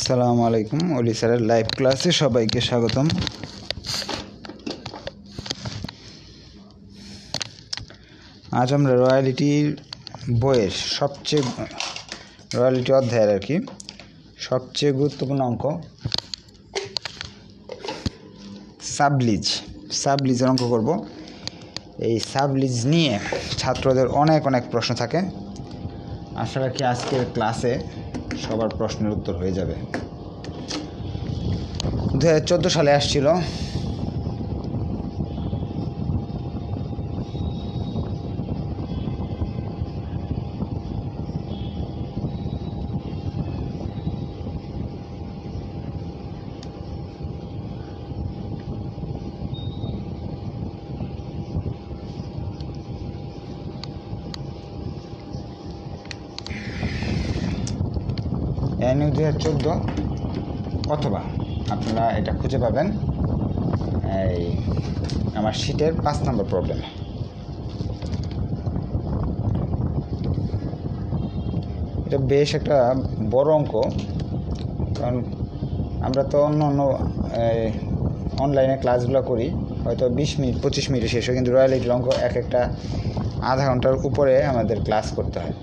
আসসালামু আলাইকুম। অলি স্যারের লাইভ ক্লাসে সবাইকে স্বাগতম। আজ আমরা রয়্যালিটির বইয়ের রয়্যালিটি অধ্যায়ের সবচেয়ে গুরুত্বপূর্ণ অঙ্ক সাবলিজের অঙ্ক করব। এই সাবলিজ নিয়ে ছাত্রদের অনেক প্রশ্ন থাকে। আশা রাখি আজকের ক্লাসে সবার প্রশ্নের উত্তর হয়ে যাবে। 2014 সালে আসছিল NU 2014 অথবা আপনারা এটা খুঁজে পাবেন এই আমার শীটের 5 নম্বর প্রবলেম। এটা বেশ একটা বড় অঙ্ক, কারণ আমরা তো অন্য অনলাইনে ক্লাসগুলো করি, হয়তো 20 মিনিট 25 মিনিটে শেষ হয়, কিন্তু রয়্যালিটির অঙ্ক একটা আধা ঘন্টার উপরে আমাদের ক্লাস করতে হয়।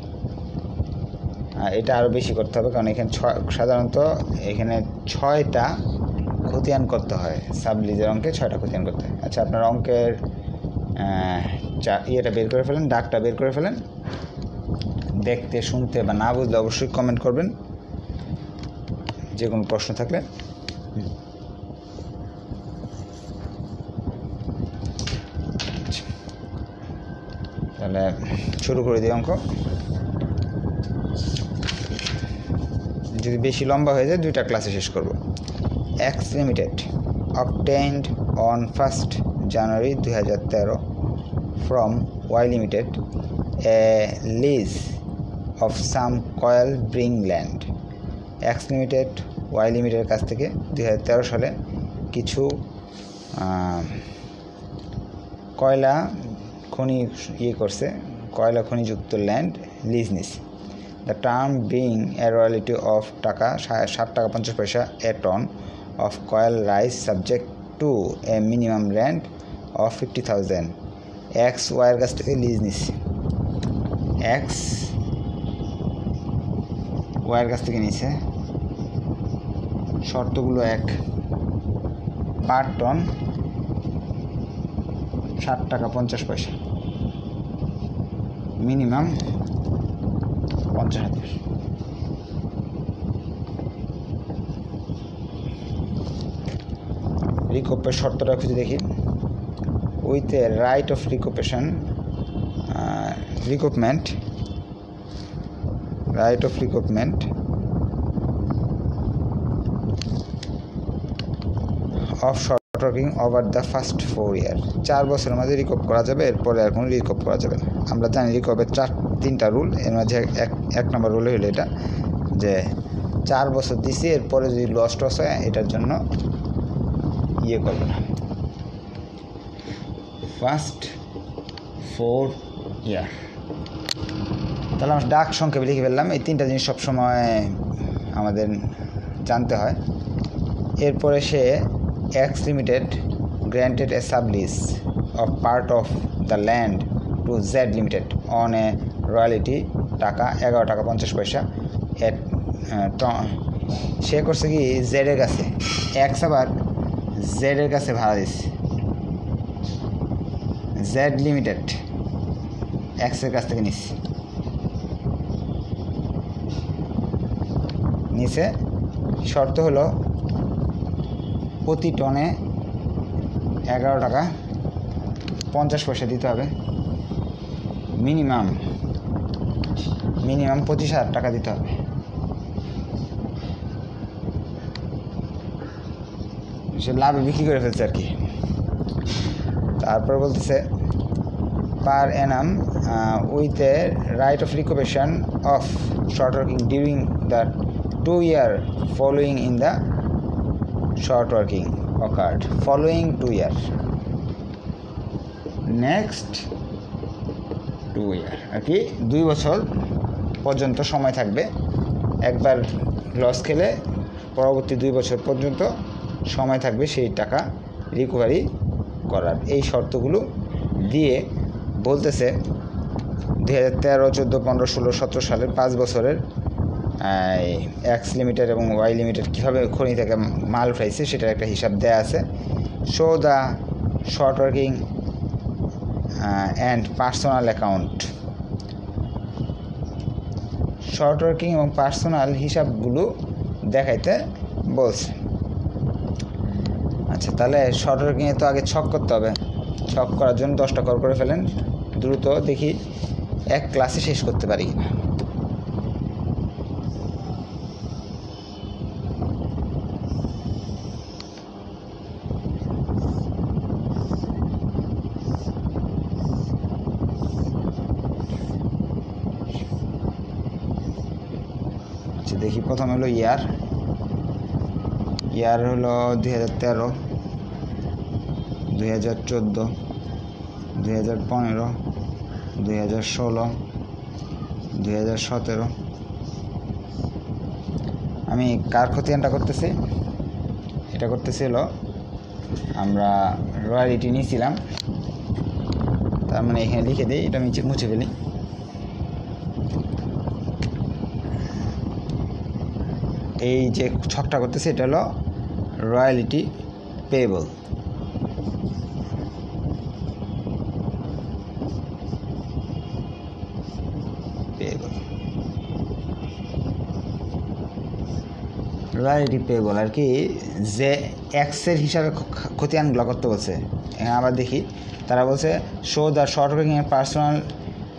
এটা আরও বেশি করতে হবে, কারণ এখানে সাধারণত এখানে 6টা খতিয়ান করতে হয়। সাবলিজের অঙ্কে 6টা খতিয়ান করতে হয়। আচ্ছা, আপনার অঙ্কের ইয়েটা বের করে ফেলেন, দাগটা বের করে ফেলেন। দেখতে শুনতে বা না বুঝলে অবশ্যই কমেন্ট করবেন, যে কোনো প্রশ্ন থাকলে। তাহলে শুরু করে দিই অঙ্ক। যদি বেশি লম্বা হয়ে যায় 2টা ক্লাসে শেষ করব। X Limited obtained on 1st January 2013 from Y Limited a lease of some coal bring land. X Limited Y Limited কাছ থেকে 2013 সালে কিছু কয়লা খনি করছে, কয়লা খনিযুক্ত ল্যান্ড লিজ নিছে। The term being a royalty of ৳7.50 a ton of coal rice subject to a minimum rent of 50,000. X Y এর কাছ থেকে লিজ নিচ্ছে। X Y এর কাছ থেকে নিচ্ছে। শর্তগুলো এক, পার টন ৳7.50, মিনিমাম 50,000। রিকপের শর্তটা খুঁজে দেখি। With a right of recoupment of short working over the first 4 year। 4 বছরের মাঝে রিকপ করা যাবে, এরপরে আর কোনো রিকপ করা যাবে না। আমরা জানি রিকপের 3টা রুল, এর মাঝে এক নম্বর রুল হলো এটা, যে 4 বছর দিছি, এরপরে যদি লস হয় এটার জন্য করবে না। First 4 year। তাহলে আমরা ডাক সংক্ষেপে লিখে ফেললাম। এই 3টা জিনিস সবসময় আমাদের জানতে হয়। এরপরে সে X Limited granted a sublease of part of the land to Z Limited on a royalty $11.50 সে করছে কি জেড এর কাছে, X আবার জেড এর কাছে ভাড়া দিচ্ছে। জেড লিমিটেড X এর কাছ থেকে নিছে। শর্ত হলো প্রতি টনে $11.50 দিতে হবে, মিনিমাম 25,000 টাকা দিতে হবে। সে লাভে বিক্রি করে ফেলছে আর কি। তারপর বলতেছে per annum with a right of recoupment of short working during the 2 year following in the short working occurred following 2 year, next 2 year আর কি। 2 বছর পর্যন্ত সময় থাকবে। একবার লস খেলে পরবর্তী 2 বছর পর্যন্ত সময় থাকবে সেই টাকা রিকভারি করার। এই শর্তগুলো দিয়ে বলতেছে 2013, 14, 15, 16, 17 সালের 5 বছরের এক্স লিমিটেড এবং ওয়াই লিমিটেড কীভাবে খনি থেকে মাল উঠাইছে সেটার একটা হিসাব দেয়া আছে। Show the short working and personal account. Short working এবং পার্সোনাল হিসাবগুলো দেখাইতে বলছে। আচ্ছা, তাহলে শর্ট ওয়ার্কিংয়ে তো আগে ছক করতে হবে। ছক করার জন্য 10টা কল করে ফেলেন, দ্রুত দেখি এক ক্লাসে শেষ করতে পারি কিনা। আচ্ছা দেখি, প্রথম হলো ইয়ার হলো 2013, 2014, 2015, 2016, 2017। আমি কার খতিয়ানটা করতেছি? এটা করতেছি হলো আমরা রয়্যালিটি নিয়েছিলাম, তার মানে এখানে লিখে দিই, এটা আমি মুছে ফেলি। এই যে ছকটা করতেছে এটা হলো রয়্যালিটি পেয়েবল। রয়্যালিটি পেয়েবল আর কি, যে এক্সের হিসাবে খতিয়ানগুলো করতে বলছে। এখানে আবার দেখি, তারা বলছে show the short working personal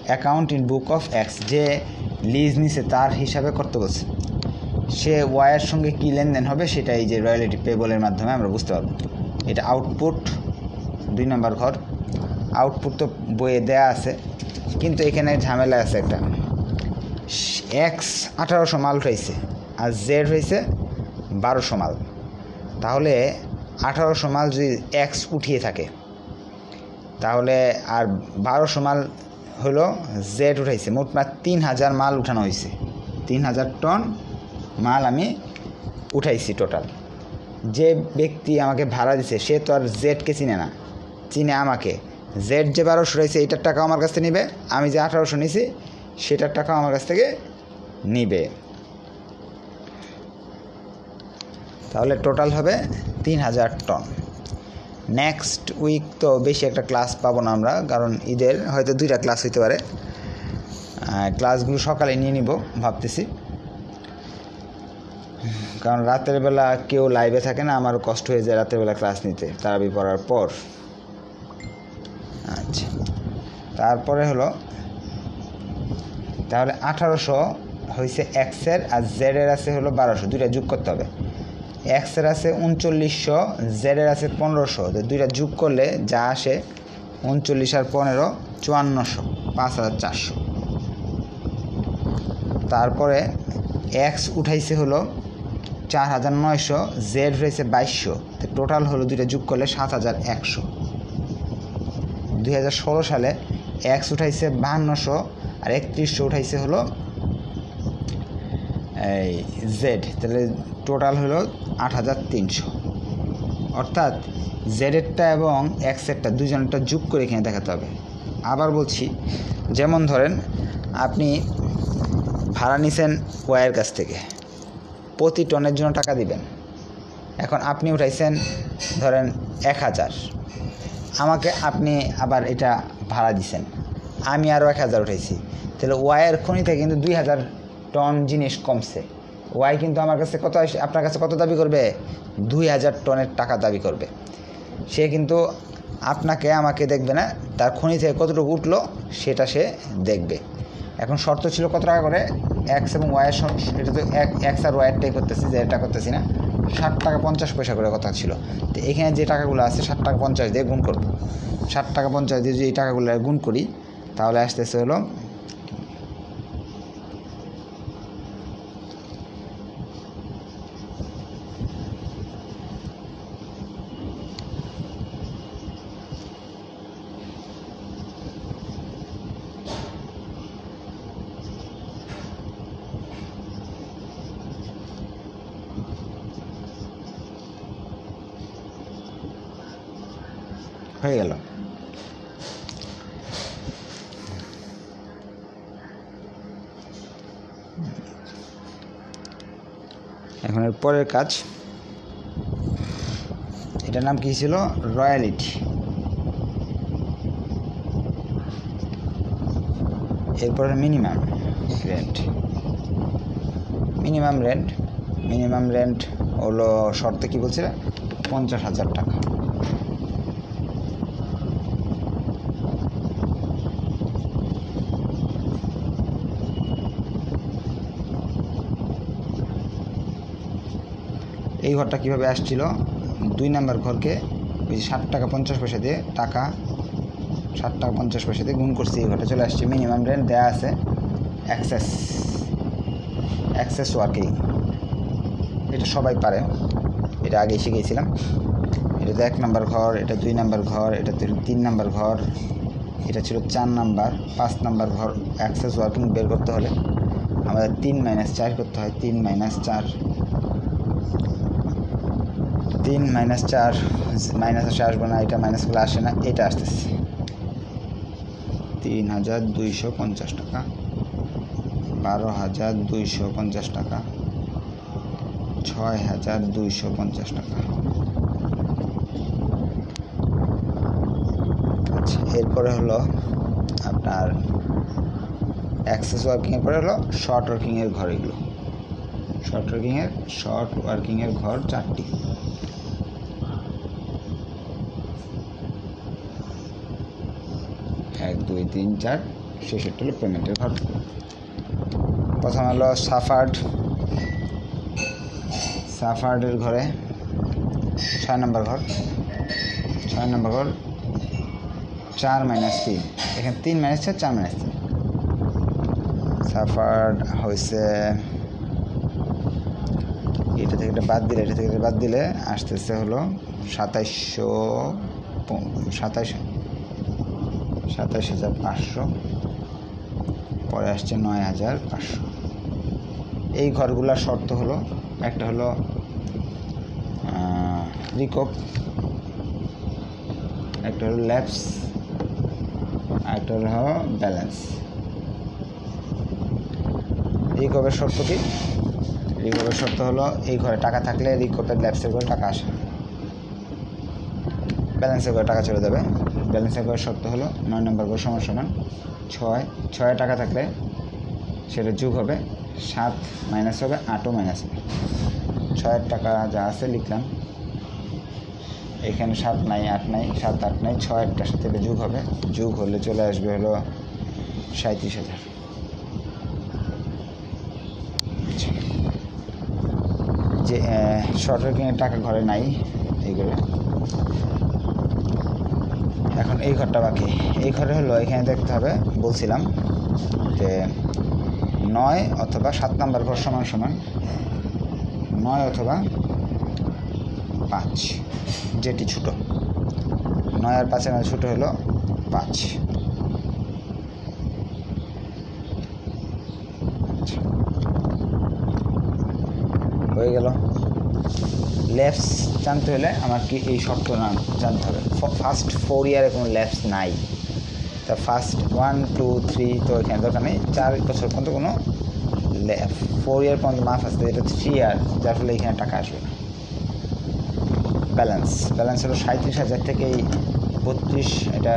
account in book of x. যে লিজ নিছে তার হিসাবে করতে বলছে, সে ওয়াইয়ের সঙ্গে কী লেনদেন হবে সেটা এই যে রয়্যালিটি পেয়েবলের মাধ্যমে আমরা বুঝতে পারবো। এটা আউটপুট 2 নম্বর ঘর। আউটপুট তো বইয়ে দেয়া আছে, কিন্তু এখানে ঝামেলা আছে একটা। এক্স 1800 মাল উঠাইছে আর জেড হয়েছে 1200 মাল। তাহলে 1800 মাল যদি এক্স উঠিয়ে থাকে, তাহলে আর 1200 মাল হলো জেড উঠাইছে। মোট 3000 মাল উঠানো হয়েছে। 3000 টন মাল আমি উঠাইছি টোটাল। যে ব্যক্তি আমাকে ভাড়া দিছে সে তো আর জেডকে চিনে না, চিনে আমাকে। জেড যে 1200 রয়েছে এইটার টাকা আমার কাছ থেকে নিবে, আমি যে 1800 নিছি সেটার টাকা আমার কাছ থেকে নিবে। তাহলে টোটাল হবে 3000 টন। নেক্সট উইক তো বেশি একটা ক্লাস পাবো না আমরা, কারণ ঈদের হয়তো 2টা ক্লাস হইতে পারে। ক্লাসগুলো সকালে নিয়ে নিব ভাবতেছি, কারণ রাতের বেলা কেউ লাইভে থাকে না, আমারও কষ্ট হয়ে যায় রাতের বেলা ক্লাস নিতে তারাবি পড়ার পর। আচ্ছা, তারপরে হলো তাহলে 1800 হয়েছে এক্সের, আর জেডের আছে হলো 1200, 2টা যোগ করতে হবে। এক্সের আছে 3900, জেডের আছে 1500, তো 2টা যোগ করলে যা আসে 39 আর 15 5400, 5400। তারপরে এক্স উঠাইছে হলো 4900, জেড হয়েছে 2200, তো টোটাল হলো 2টা যোগ করলে 7100। 2016 সালে এক্স উঠাইছে 5200 আর 3100 উঠাইছে হলো এই জেড, তাহলে টোটাল হলো 8300। অর্থাৎ জেডেরটা এবং এক্সেরটা দুজনেরটা যোগ করে এখানে দেখাতে হবে। আবার বলছি, যেমন ধরেন আপনি ভাড়া নিছেন ওয়াইয়ের কাছ থেকে, প্রতি টনের জন্য টাকা দিবেন। এখন আপনি উঠাইছেন ধরেন 1000, আমাকে আপনি আবার এটা ভাড়া দিছেন, আমি আরও 1000 উঠাইছি, তাহলে ওয়াইয়ের খনিতে কিন্তু 2000 টন জিনিস কমছে। ওয়াই কিন্তু আমার কাছে কত, আপনার কাছে কত দাবি করবে? 2000 টনের টাকা দাবি করবে। সে কিন্তু আপনাকে আমাকে দেখবে না, তার খনি থেকে কতটুকু উঠলো সেটা সে দেখবে। এখন শর্ত ছিল কত টাকা করে, এক্স এবং ওয়াইয়ের, এটা তো এক্স আর ওয়াইয়েরটাই করতেছি, যে এটা করতেছি না। 60 টাকা 50 পয়সা করে কথা ছিল। তো এখানে যে টাকাগুলো আছে 60 টাকা 50 দিয়ে গুণ করব। 60 টাকা 50 দিয়ে যদি এই টাকাগুলো গুণ করি, তাহলে আসতেছে হলো হয়ে গেল। এখন এর পরের কাজ, এটার নাম কি ছিল? রয়্যালিটি। এরপরে মিনিমাম রেন্ট। মিনিমাম রেন্ট হলো শর্তে কি বলছিল? 50,000 টাকা। এই ঘরটা কীভাবে আসছিল? 2 নাম্বার ঘরকে ওই 60 টাকা 50 পয়সা দিয়ে 60 টাকা 50 পয়সা দিয়ে গুণ করছি, এই ঘরটা চলে আসছে। মিনিমাম রেন্ট দেওয়া আছে, অ্যাক্সেস ওয়ার্কিং, এটা সবাই পারে, এটা আগেই শিখেছিলাম। এটা তো 1 নাম্বার ঘর, এটা 2 নাম্বার ঘর, এটা 3 নাম্বার ঘর, এটা ছিল 4 নাম্বার। 5 নাম্বার ঘর অ্যাক্সেস ওয়ার্কিং বের করতে হলে আমাদের 3 - 4 করতে হয়। 3 - 4 মাইনাস আসবে না, এটা মাইনাসগুলো আসে না, এটা আসতেছে 3,250 টাকা, 12,250 টাকা, 6,250 টাকা। আচ্ছা, এরপরে হলো আপনার অ্যাক্সেস ওয়ার্কিংয়ের পরে হলো শর্ট ওয়ার্কিংয়ের ঘর। এগুলো শর্ট ওয়ার্কিংয়ের ঘর 4টি। 1 2 3 4, শেষেরটা হলো পেমেন্টের ঘর। প্রথম হলো সাফার্ডের ঘরে 6 নাম্বার ঘর। 4 - 3, এখানে 3 - 4 4 - 3। সাফার্ড হয়েছে এটা থেকে এটা বাদ দিলে আসতেছে হলো 27,500, পরে আসছে 9,500। এই ঘরগুলোর শর্ত হলো, একটা হলো রিকপ, একটা হলো ল্যাপস, একটা হলো ব্যালেন্স। রিকপের শর্ত কি? রিকপের শর্ত হলো এই ঘরে টাকা থাকলে রিকপের ল্যাপসের ঘরে টাকা আসে, ব্যালেন্সের ঘরে টাকা চলে যাবে। ব্যালেন্সের ঘরের শর্ত হলো 9 নাম্বার ঘর সমান 6 টাকা থাকলে সেটা যোগ হবে, 7 মাইনাস হবে, 8ও মাইনাস হবে। 6 টাকা যা আছে লিখলাম, এখানে 7 নাই, 8 নাই, 7 8 নাই, 6টার সাথে এটা যোগ হবে, যোগ হলে চলে আসবে হলো 37,000। যে শর্ট ওয়ার্কিংয়ের টাকা ঘরে নাই এইগুলো। এখন এই ঘরটা বাকি। এই ঘরে হলো এখানে দেখতে হবে, বলছিলাম যে 9 অথবা 7 নাম্বার ঘর সমান 9 অথবা 5, যেটি ছোট। 9 আর 5-এর মধ্যে ছোটো হলো 5। হয়ে গেল। ল্যাপস জানতে হলে আমার কি এই শর্ত নাম জানতে হবে। ফার্স্ট 4 ইয়ারে কোনো ল্যাপস নাই, তা ফার্স্ট 1 2 3 তো এখানে দরকার নেই। 4 বছর পর্যন্ত কোনো 4 ইয়ার পর্যন্ত মাফ আসতে, এটা 3 ইয়ার, যার ফলে এখানে টাকা আসবে না। ব্যালেন্স হলো 37,000 থেকে 32, এটা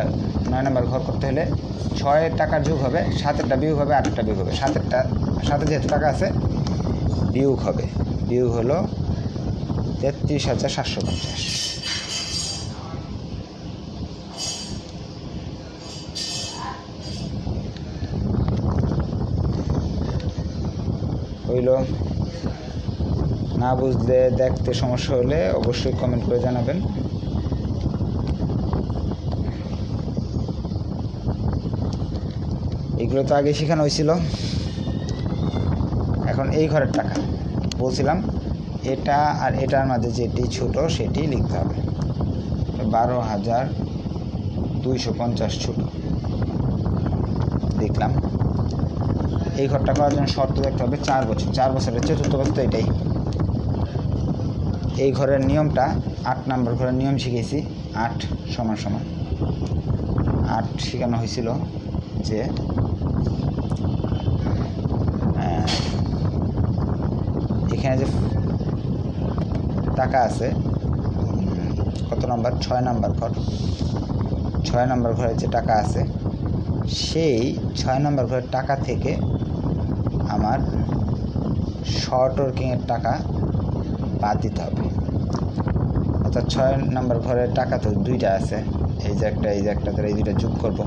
9 নাম্বার ঘর করতে হলে 6 টাকার যোগ হবে, 7টা বিয়োগ হবে, 8টা বিয়োগ হবে। 7 যেহেতু টাকা আছে বিয়োগ হবে, বিয়োগ হলো 33,750। হইল। না বুঝলে, দেখতে সমস্যা হলে অবশ্যই কমেন্ট করে জানাবেন। এগুলো তো আগে শেখানো হয়েছিল। এখন এই ঘরের টাকা বলছিলাম, এটা আর এটার মাঝে যেটি ছোট সেটি লিখতে হবে। 12,250 ছোট লিখলাম। এই ঘরটা করার জন্য শর্ত দেখতে হবে 4 বছর। 4 বছরের চতুর্থ বছর তো এটাই। এই ঘরের নিয়মটা 8 নাম্বার ঘরের নিয়ম শিখেছি। 8 সমান সমান 8 শেখানো হয়েছিল যে এখানে যে টাকা আছে কত নাম্বার 6 নাম্বার ঘর, 6 নাম্বার ঘরের যে টাকা আছে সেই 6 নাম্বার ঘরের টাকা থেকে আমার শর্ট ওয়ার্কিংয়ের টাকা বাদ দিতে হবে। অর্থাৎ 6 নাম্বার ঘরের টাকা তো দুইটা আছে, এই যে একটা এই যে একটা, তাহলে এই দুইটা যোগ করবো।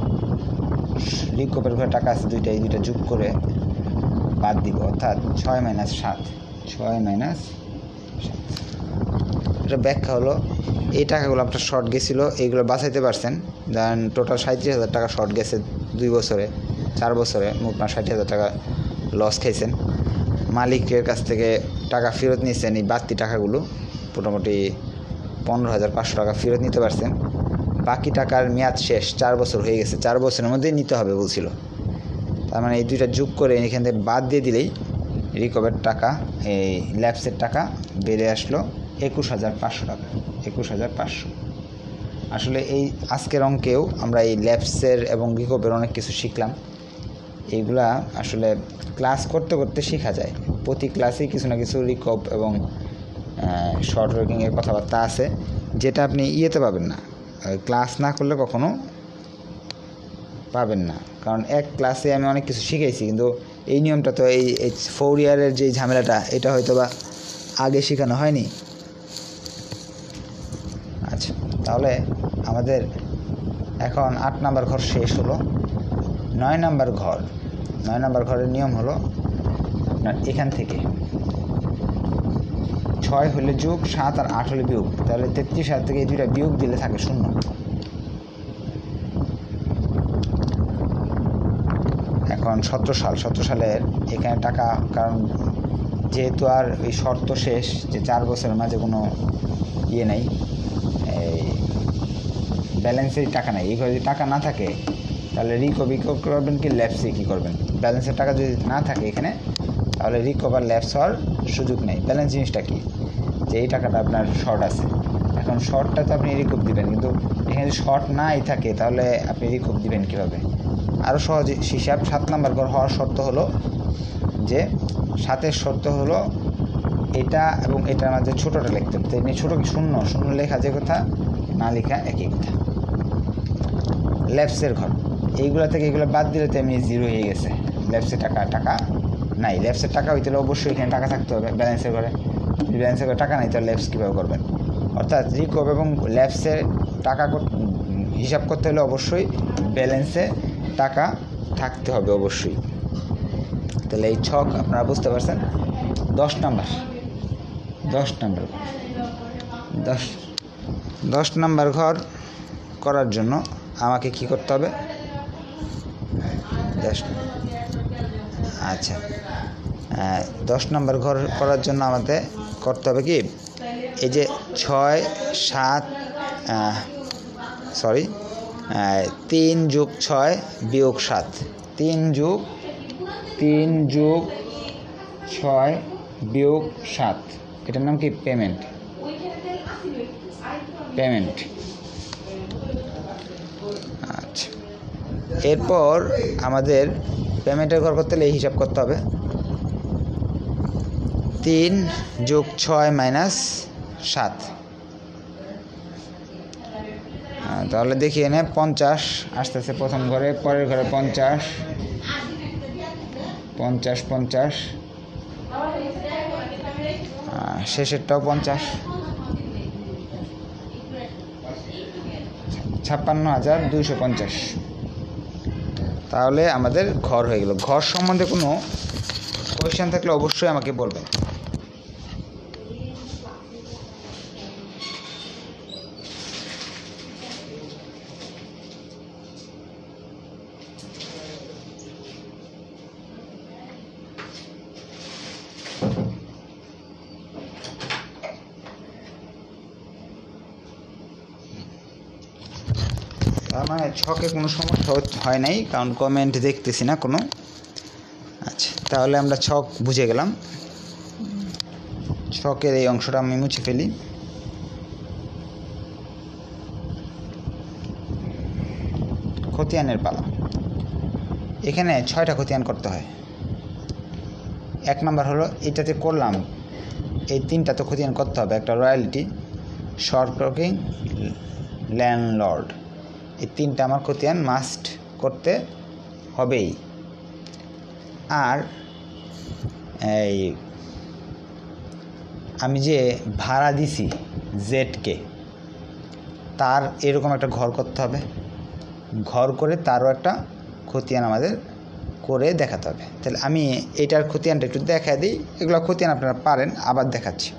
রিকোপের ঘরে টাকা আছে দুইটা, এই দুইটা যোগ করে বাদ দিব, অর্থাৎ 6 - 7, 6 - 7। এটা ব্যাখ্যা হলো এই টাকাগুলো আপনার শর্ট গেছিলো, এইগুলো বাঁচাইতে পারছেন। ধরেন টোটাল 37,000 টাকা শর্ট গেছে 2 বছরে, 4 বছরে মোট 60,000 টাকা লস খাইছেন। মালিকের কাছ থেকে টাকা ফেরত নিয়েছেন, এই বাড়তি টাকাগুলো মোটামুটি 15,500 টাকা ফেরত নিতে পারছেন। বাকি টাকার মেয়াদ শেষ, 4 বছর হয়ে গেছে, 4 বছরের মধ্যে নিতে হবে বলছিল। তার মানে এই দুইটা যোগ করে এখান থেকে বাদ দিয়ে দিলেই রিকভারের টাকা, এই ল্যাপসের টাকা বেড়ে আসলো 21,500 টাকা, 21,500। আসলে এই আজকের অঙ্কেও আমরা এই ল্যাপসের এবং রিকভারের অনেক কিছু শিখলাম। এইগুলা আসলে ক্লাস করতে করতে শেখা যায়। প্রতি ক্লাসেই কিছু না কিছু রিকভ এবং শর্ট ওয়ার্কিংয়ের কথাবার্তা আছে, যেটা আপনি ইয়েতে পাবেন না, ক্লাস না করলে কখনো পাবেন না। কারণ এক ক্লাসে আমি অনেক কিছু শিখেছি, কিন্তু এই নিয়মটা তো এই 4 ইয়ারের যে ঝামেলাটা, এটা হয়তো বা আগে শেখানো হয়নি। আচ্ছা, তাহলে আমাদের এখন 8 নাম্বার ঘর শেষ হলো। 9 নাম্বার ঘর, 9 নাম্বার ঘরের নিয়ম হলো আপনার এখান থেকে 6 হলে যোগ, 7 আর 8 হলে বিয়োগ, তাহলে 33,000 থেকে এই দুইটা বিয়োগ দিলে থাকে 0। এখন 17 সালের এখানে টাকা, কারণ যেহেতু আর ওই শর্ত শেষ যে 4 বছরের মাঝে কোনো ইয়ে নেই, এই ব্যালেন্সের টাকা নেই, এই ঘরে যদি টাকা না থাকে তাহলে রিকভ করবেন কি ল্যাপসে কী করবেন? ব্যালেন্সের টাকা যদি না থাকে এখানে, তাহলে রিকভ আর ল্যাপস হওয়ার সুযোগ নেই। ব্যালেন্স জিনিসটা কি, যে এই টাকাটা আপনার শর্ট আছে, এখন শর্টটা তো আপনি রিকভ দিবেন, কিন্তু এখানে যদি শর্ট নাই থাকে তাহলে আপনি রিকভ দিবেন কীভাবে? আরও সহজ হিসাব, 7 নাম্বার ঘর হওয়ার শর্ত হলো যে 7-এর শর্ত হলো এটা এবং এটার মাঝে ছোটোটা লিখতে হবে। এমনি ছোটো কি 0 লেখা যে কথা, না লেখা একই কথা। ল্যাপসের ঘর, এইগুলো থেকে এগুলো বাদ দিলে তো এমনি 0 হয়ে গেছে। ল্যাপসের টাকা নাই, ল্যাপসের টাকা হইতে হলে অবশ্যই এখানে টাকা থাকতে হবে ব্যালেন্সের ঘরে। যদি ব্যালেন্সের ঘরে টাকা নেই তাহলে ল্যাপস কীভাবে করবেন? অর্থাৎ রিকভ এবং ল্যাপসের টাকা হিসাব করতে হলে অবশ্যই ব্যালেন্সে টাকা থাকতে হবে অবশ্যই। তাহলে এই ছক আপনারা বুঝতে পারছেন। 10 নাম্বার ঘর, 10 নাম্বার ঘর করার জন্য আমাকে কি করতে হবে? আচ্ছা, 10 নাম্বার ঘর করার জন্য আমাদের করতে হবে কি, এই যে 6, 7 3 যোগ 6 বিয়োগ 7, 3 যোগ 6 বিয়োগ 7, এটার নাম কি? পেমেন্ট। আচ্ছা, এরপর আমাদের পেমেন্টের ঘর করতে হলে এই হিসাব করতে হবে, 3 যোগ 6 মাইনাস 7। তাহলে দেখি এনে 50 আসতেছে প্রথম ঘরে, পরের ঘরে 50, শেষেরটাও 50, 56,250। তাহলে আমাদের ঘর হয়ে গেল। ঘর সম্বন্ধে কোনো কোয়েশ্চেন থাকলে অবশ্যই আমাকে বলবেন। তার মানে ছকে কোনো সমস্যা হয় নাই, কারণ কমেন্ট দেখতেছি না কোনো। আচ্ছা, তাহলে আমরা ছক বুঝে গেলাম। ছকের এই অংশটা আমি মুছে ফেলি। খতিয়ানের পালা। এখানে 6টা খতিয়ান করতে হয়। 1 নম্বর হলো এটাতে করলাম, এই 3টা তো খতিয়ান করতে হবে। একটা রয়্যালটি, শর্ট টকিং, ল্যান্ডলর্ড, এই 3টা আমার খতিয়ান মাস্ট করতে হবেই। আর এই আমি যে ভাড়া দিছি জেডকে, তার এরকম একটা ঘর করতে হবে। ঘর করে তারও একটা খতিয়ান আমাদের করে দেখাতে হবে। তাহলে আমি এটার খতিয়ানটা একটু দেখা দিই। এগুলো খতিয়ান আপনারা পারেন, আবার দেখাচ্ছি।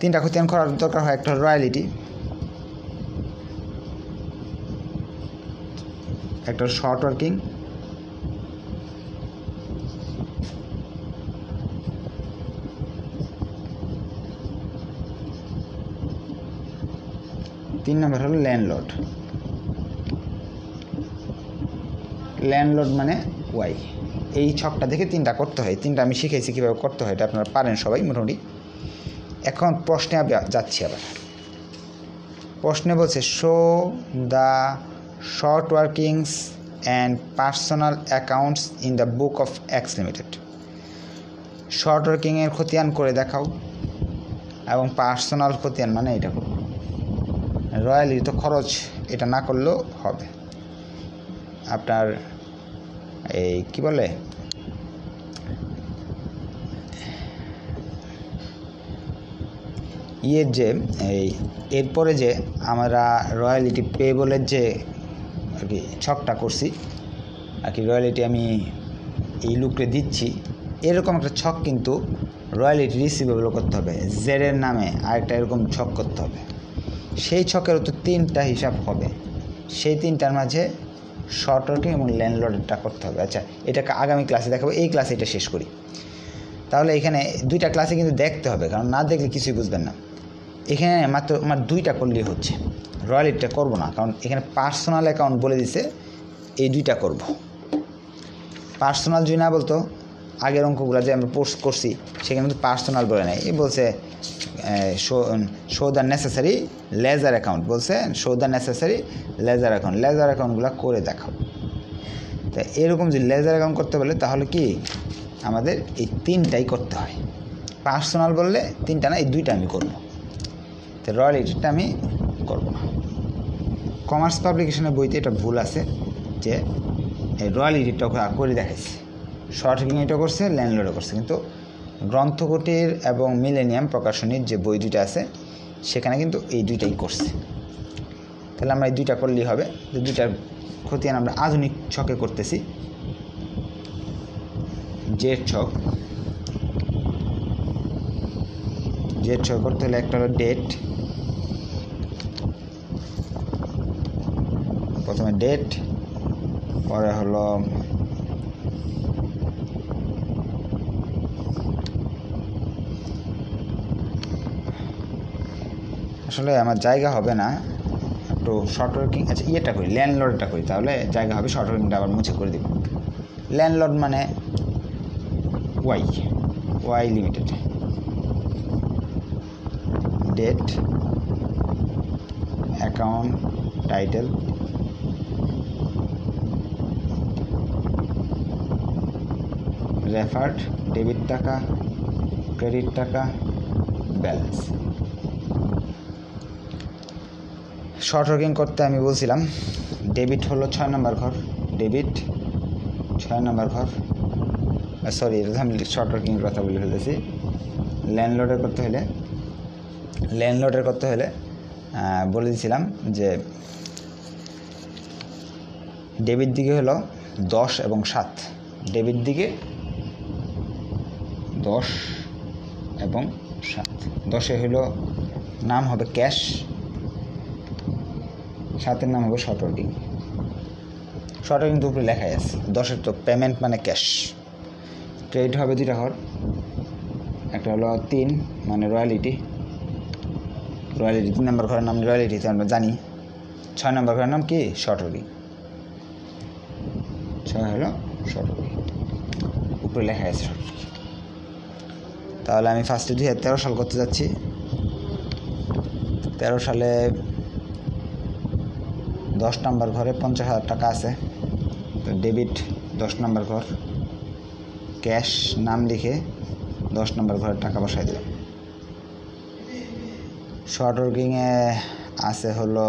3টা খতিয়ান করার দরকার হয়। একটা রয়্যালিটি, একটা শর্ট ওয়ার্কিং, তিন নম্বর হলো ল্যান্ডলর্ড। ল্যান্ডলর্ড মানে ওয়াই। এই ছকটা দেখে 3টা করতে হয়। 3টা আমি শিখেছি কীভাবে করতে হয়, এটা আপনারা পারেন সবাই মোটামুটি। এখন প্রশ্নে যাচ্ছি। আবার প্রশ্নে বলছে show the short workings and personal accounts in the book of X limited. Short ওয়ার্কিংয়ের খতিয়ান করে দেখাও, এবং পার্সোনাল খতিয়ান মানে এটা করব। রয়্যালিটি তো খরচ, এটা না করলেও হবে। আপনার এই কি বলে, যে এই এরপরে যে আমরা রয়্যালিটি পেয়েবলের যে আর কি ছকটা করছি আর কি, রয়্যালিটি আমি এই লুকরে দিচ্ছি, এরকম একটা ছক কিন্তু রয়্যালিটি রিসিভেবল করতে হবে। জেডের নামে আরেকটা এরকম ছক করতে হবে। সেই ছকেরও তো 3টা হিসাব হবে। সেই 3টার মাঝে শর্ট ওয়ার্কিং এবং ল্যান্ডলর্ডটা করতে হবে। আচ্ছা, এটাকে আগামী ক্লাসে দেখাবো। এই ক্লাসে এটা শেষ করি। তাহলে এখানে 2টা ক্লাসে কিন্তু দেখতে হবে, কারণ না দেখলে কিছুই বুঝবেন না। এখানে মাত্র আমার 2টা করলেই হচ্ছে, রয়্যালিটিটা করব না, কারণ এখানে পার্সোনাল অ্যাকাউন্ট বলে দিছে। এই 2টা করব। পার্সোনাল যদি না বলতো, আগের অঙ্কগুলো যে আমরা পোস্ট করছি সেখানে কিন্তু পার্সোনাল বলে নাই। এই বলছে show the necessary ledger account, বলছে show the necessary ledger account. Ledger অ্যাকাউন্টগুলো করে দেখাও। তা এরকম যদি লেজার অ্যাকাউন্ট করতে বলে, তাহলে কি আমাদের এই 3টাই করতে হয়। পার্সোনাল বললে 3টা না, এই 2টা আমি করবো। তো রয়্যালিটিটা আমি করব না। কমার্স পাবলিকেশনের বইতে এটা ভুল আছে যে এই রয়্যালিটিটা করে দেখাইছে, শর্ট ওয়ার্কিং এটা করছে, ল্যান্ডলর্ডও করছে। কিন্তু গ্রন্থকুটির এবং মিলেনিয়াম প্রকাশনীর যে বই 2টা আছে, সেখানে কিন্তু এই 2টাই করছে। তাহলে আমরা এই 2টা করলেই হবে। 2টার খতিয়ান আমরা আধুনিক ছকে করতেছি। জেড ছক করতে হলে একটা হলো ডেট, প্রথমে ডেট, পরে হলো আসলে আমার জায়গা হবে না, একটু শর্ট ওয়ার্কিং। আচ্ছা, ইয়েটা করি, ল্যান্ডলর্ডটা করি, তাহলে জায়গা হবে। শর্ট ওয়ার্কিংটা আবার মুছে করে দেব। ল্যান্ডলর্ড মানে Y limited. Date, account, title, referred, debit টাকা, ক্রেডিট টাকা, ব্যালেন্স। শর্ট ওয়ার্কিং করতে আমি বলছিলাম ডেবিট হলো 6 নম্বর ঘর, ডেবিট 6 নম্বর ঘর। সরি, এটা আমি শর্ট ওয়ার্কিংয়ের কথা বলে ফেলেছি। ল্যান্ডলর্ডের করতে হলে বলে দিয়েছিলাম যে ডেবিট দিকে হলো 10 এবং 7। ডেবিট দিকে 10 এবং 7। 10-এ হলো নাম হবে ক্যাশ, 7-এর নাম হবে শর্ট ওয়ার্কিং। শর্ট ওয়ার্কিং তো উপরে লেখাই আছে। 10-এর তো পেমেন্ট মানে ক্যাশ। ক্রেডিট হবে 2টা ঘর, একটা হলো 3 মানে রয়্যালিটি। 3 নম্বর ঘরের নাম রয়্যালিটি, তো আমরা জানি। 6 নম্বর ঘরের নাম কি? Short working. 6 হলো শর্ট ওয়ার্কিং, উপরে লেখা আছে শর্ট ওয়ার্কিং। তাহলে আমি ফার্স্টে 2013 সাল করতে যাচ্ছি। 13 সালে 10 নম্বর ঘরে 50,000 টাকা আছে, তো ডেবিট 10 নম্বর ঘর, ক্যাশ নাম লিখে 10 নম্বর ঘরের টাকা বসাই দিলাম। শর্ট ওয়ার্কিংয়ে আছে হলো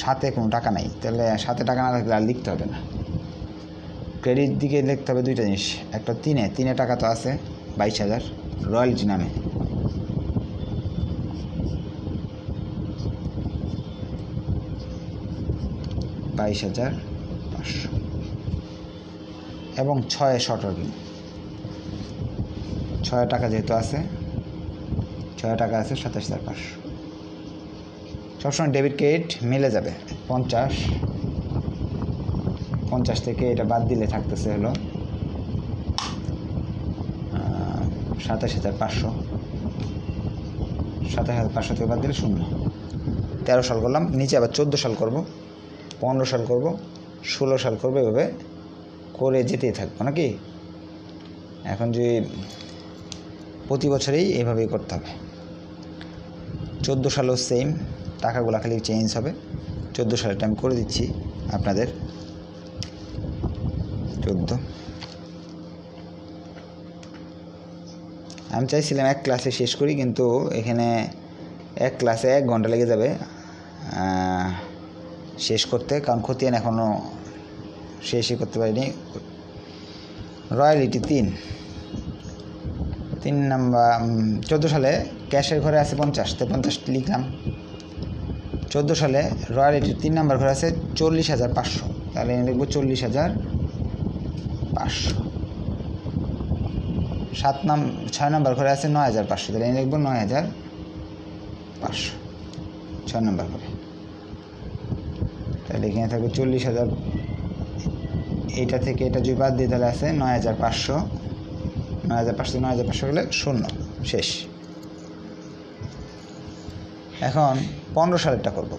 7-এ কোনো টাকা নাই, তাহলে 7-এ টাকা না থাকলে আর লিখতে হবে না। ক্রেডিট দিকে লিখতে হবে দুইটা জিনিস, একটা 3-এ টাকা তো আছে 22,000 রয়্যালটি নামে, $22,500 এবং 6-এ শর্ট ওয়ার্কিং 6 টাকা যেহেতু আছে, 6 টাকা আছে 27,500। সবসময় ডেবিট ক্রেডিট মিলে যাবে। 50 থেকে এটা বাদ দিলে থাকতেছে হলো 27,500। 27,500 থেকে বাদ দিলে 0। 13 সাল করলাম, নিচে আবার 14 সাল করব, 15 সাল করব, 16 সাল করব, এভাবে করে যেতেই থাকবো নাকি। এখন যদি প্রতি বছরেই এভাবেই করতে হবে। 14 সালও সেম, টাকাগুলো খালি চেঞ্জ হবে। 14 সালেরটা আমি করে দিচ্ছি আপনাদের। 14 আমি চাইছিলাম এক ক্লাসে শেষ করি, কিন্তু এখানে এক ক্লাসে 1 ঘন্টা লেগে যাবে শেষ করতে, কারণ খতিয়ান এখনও শেষই করতে পারিনি। রয়্যালিটি 3 নাম্বার 14 সালে ক্যাশের ঘরে আছে 50, তো 50 লিখলাম। 14 সালে রয়্যালিটির 3 নাম্বার ঘরে আছে 40,500, তাহলে এনে লিখবো 40,500। 6 নাম্বার ঘরে আছে 9,500, তাহলে এনে লিখবো 9,500 6 নাম্বার ঘরে। তাহলে এখানে থাকবে 40,000, এইটা থেকে এটা যদি বাদ দিয়ে তাহলে আছে 9,500। 9,500 হলে 0, শেষ। এখন 15 সালেরটা করব।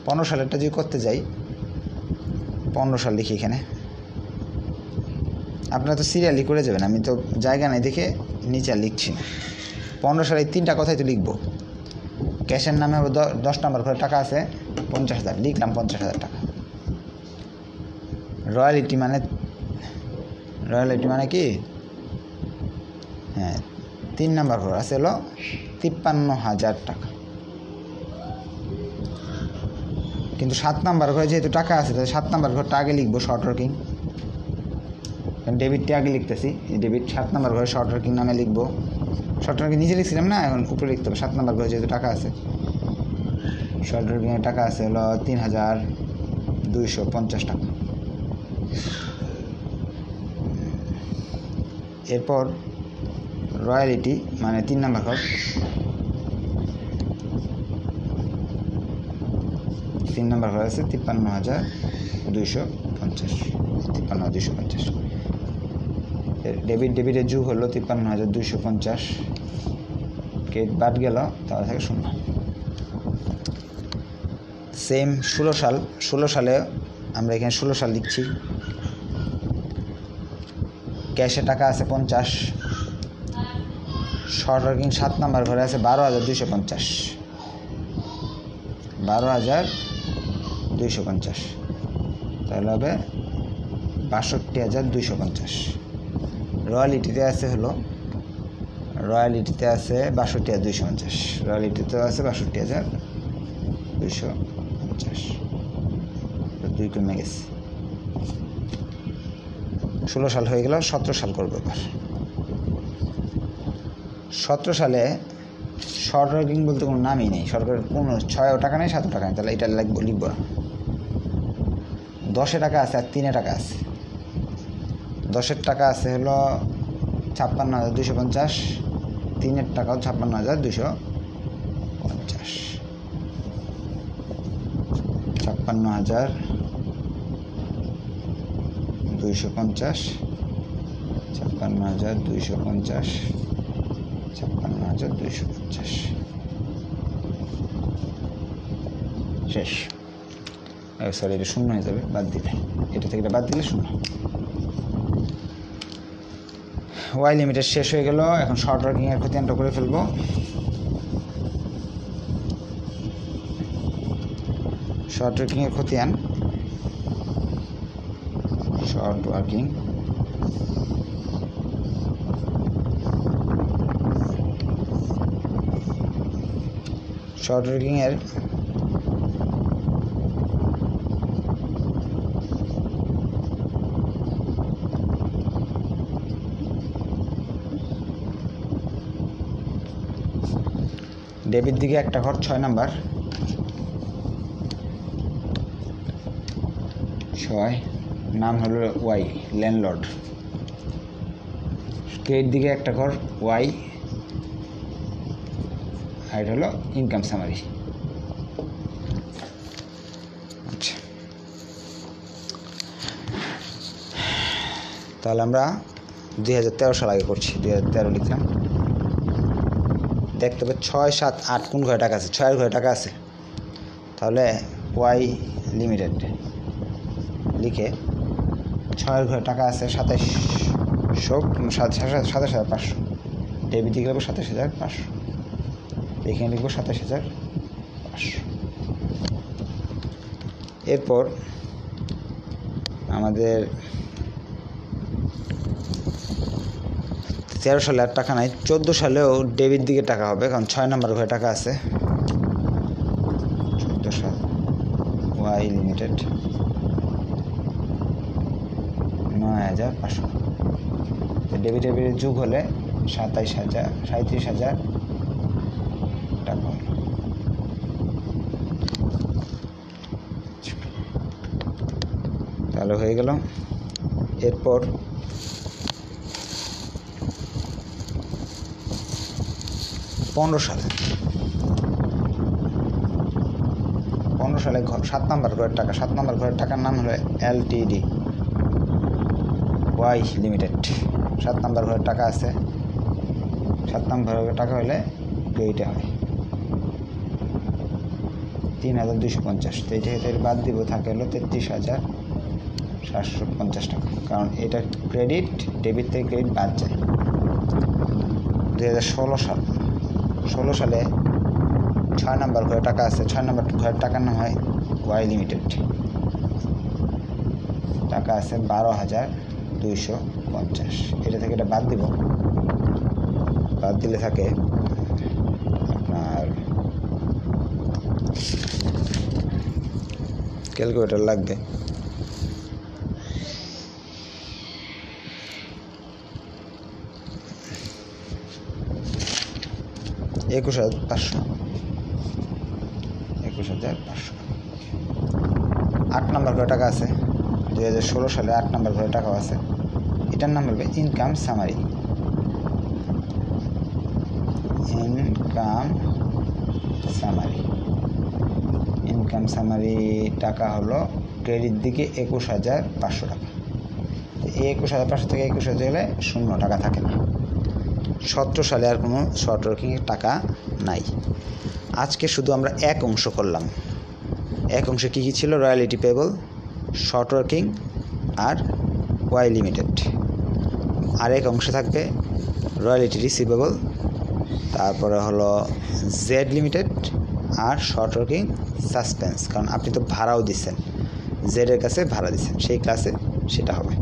15 সালেরটা যদি করতে যাই, 15 সাল লিখি এখানে। আপনারা তো সিরিয়ালি করে যাবেন, আমি তো জায়গা নাই দেখে নিচে আর লিখছি না। 15 সালে 3টা কথাই তো লিখবো। ক্যাশের নামে হবে 10 নম্বর ঘরে টাকা আছে 50,000, লিখলাম 50,000 টাকা। রয়্যালিটি মানে কি, হ্যাঁ 3 নম্বর ঘর আছে হলো 53,000 টাকা, কিন্তু 7 নম্বর ঘরে যেহেতু টাকা আছে, তাহলে 7 নম্বর ঘরটা আগে লিখবো শর্ট ওয়ার্কিং। ডেবিটটা আগে লিখতেছি, ডেবিট 7 নম্বর ঘরে শর্ট ওয়ার্কিং নামে লিখবো। শর্ট ওয়ার্কিং নিচে লিখছিলাম না, এখন উপরে লিখতে হবে। 7 নম্বর ঘরে যেহেতু টাকা আছে, শর্ট ওয়ার্কিংয়ের টাকা আছে হলো 3,250 টাকা। এরপর রয়্যালিটি মানে 3 নম্বর ঘর, 3 নম্বর ঘর আছে 53,250, 53,250। ডেবিটের যুগ হলো 53,250, ক্রেডিট বাদ গেল, তাহলে থাকে 0। সেম 16 সালে আমরা এখানে 16 সাল লিখছি। ক্যাশে টাকা আছে 50, শর্ট ওয়ার্কিং 7 নম্বর ঘরে আছে 12,250, 12,250, তাহলে হবে 62,250। রয়্যালিটিতে আছে 62,250, রয়্যালিটিতে আছে 62,250, 2 কমে গেছে। 16 সাল হয়ে গেল, 17 সাল করবো এবার। 17 সালে শর্ট ওয়ার্কিং বলতে কোনো নামই নেই, সরকারের কোনো 6 টাকা নেই 7 টাকা নেই, তাহলে এটা লিখবো না। 10 টাকা আছে আর 3 টাকা আছে। 10 টাকা আছে হলো 56,250, 3 টাকাও 56,250, 56,250, 56,250, 56,250, শেষ। সরি, এটা 0 হয়ে যাবে বাদ দিলে, এটা থেকে এটা বাদ দিলে 0। ওয়াই লিমিটেড শেষ হয়ে গেল। এখন শর্ট ওয়ার্কিংয়ের খতিয়ানটা করে ফেলবো। শর্ট ওয়ার্কিংয়ের খতিয়ান, শর্ট ওয়ার্কিং এর ডেবিট দিকে একটা ঘর 6 নাম্বার, 6 নাম হলো ওয়াই ল্যান্ডলর্ড। ক্রেডিট দিকে একটা ঘর ওয়াই, আর এটা হলো ইনকাম সামারি। আচ্ছা, তাহলে আমরা 2013 সাল আগে করছি। 2013 লিখলাম। দেখতে হবে 6, 7, 8 কোন ঘরে টাকা আছে? 6 ঘরে টাকা আছে। তাহলে ওয়াই লিমিটেড লিখে 6 ঘরে টাকা আছে 27,500। ডেবিট দিকে লিখবো 27,500, এখানে লিখবো 27,500। এরপর আমাদের 13 সালে আর টাকা নাই, 14 সালেও ডেবিট দিকে টাকা হবে, কারণ 6 নাম্বার ঘরে টাকা আছে। 14 সাল ওয়াই লিমিটেড 9,500। ডেবিট যুগ হলে 37,000 টাকা হলো। তাহলে হয়ে গেল। এরপর 15 সালে 7 নাম্বার ঘরের টাকা। 7 নাম্বার ঘরের টাকার নাম হলো এলটিডি ওয়াই লিমিটেড। 7 নাম্বার ঘরের টাকা আছে। 7 নাম্বার ঘরের টাকা হলে এইটা হয় 3,250। তো এইটা বাদ দিব, থাকে হলো 33,750 টাকা, কারণ এটা ক্রেডিট, ডেবিট থেকে ক্রেডিট বাদ যায়। 2016 সালে 6 নাম্বার ঘরে টাকা আছে। 6 নাম্বার ঘরের টাকার নাম হয় ওয়াই লিমিটেড। টাকা আছে 12,250। এটা থেকে এটা বাদ দিব। বাদ দিলে থাকে আপনার ক্যালকুলেটর লাগবে। $21,500। 8 নাম্বার ঘরে টাকা আছে। 2016 সালে 8 নাম্বার ঘরে টাকাও আছে। এটার নাম বলবে ইনকাম সামারি। ইনকাম সামারি টাকা হলো ক্রেডিট দিকে 21,500 টাকা। এই 21,500 থেকে 21,000 গেলে 0 টাকা থাকে না। 17 সালে আর কোনো শর্ট ওয়ার্কিংয়ের টাকা নাই। আজকে শুধু আমরা এক অংশ করলাম। এক অংশে কী কী ছিল? রয়্যালিটি পেবল, শর্ট ওয়ার্কিং আর ওয়াই লিমিটেড। আরেক অংশে থাকবে রয়্যালিটি রিসিভেবল, তারপরে হলো জেড লিমিটেড আর শর্ট ওয়ার্কিং সাসপেন্স, কারণ আপনি তো ভাড়াও দিচ্ছেন, জেডের কাছে ভাড়া দিচ্ছেন। সেই ক্লাসে সেটা হবে।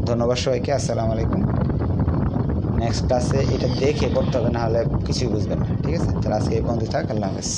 ধন্যবাদ সবাইকে। আসসালামু আলাইকুম। নেক্সট ক্লাসে এটা দেখে করতে হবে, না হলে কিছুই বুঝবেন না। ঠিক আছে, তাহলে আজকে এই পর্যন্ত থাক। আল্লাহ হাফেজ।